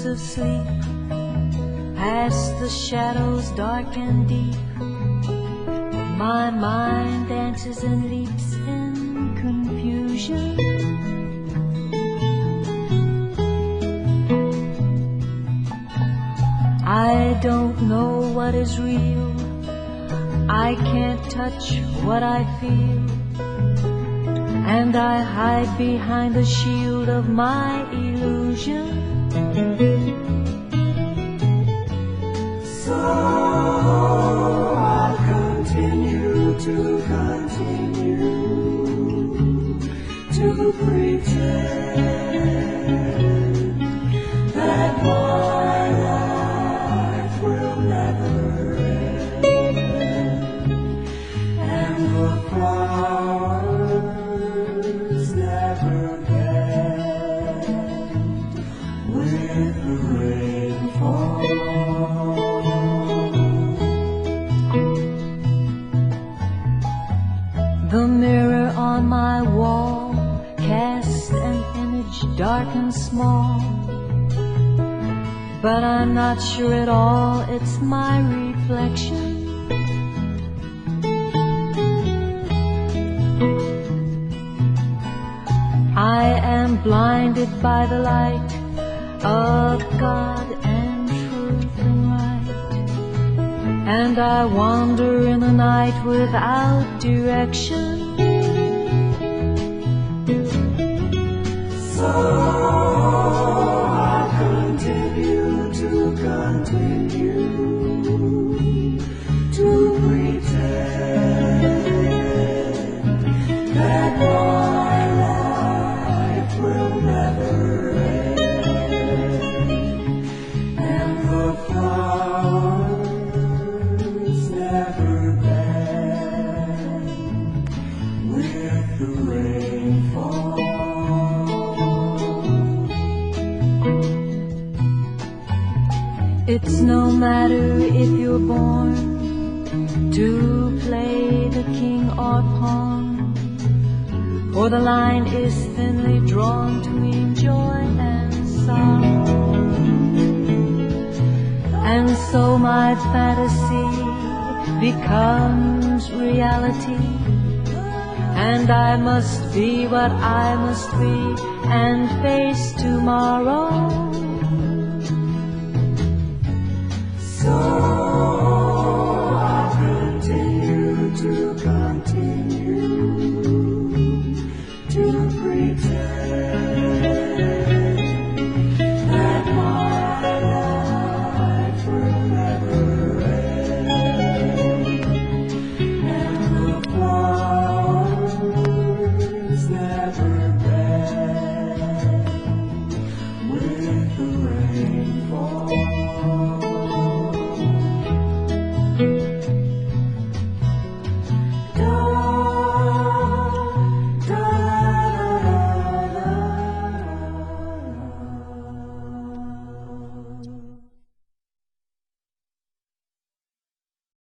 dreams of sleep, past the shadows dark and deep. My mind dances and leaps in confusion. I don't know what is real, I can't touch what I feel, and I hide behind the shield of my illusion. So I'll continue to pretend that my life will never end, and the flowers never bend with the rainfall. The mirror on my wall casts an image dark and small, but I'm not sure at all it's my reflection. I am blinded by the light of God and truth and right, and I wander in the night without direction. So I'll continue to pretend that my life will never end, and the flowers never bend with the rainfall. It's no matter if you're born to play the king or pawn, for the line is thinly drawn between joy and sorrow. And so my fantasy becomes reality, and I must be what I must be and face tomorrow. So I'll continue to pretend that my life will never end, and the flowers never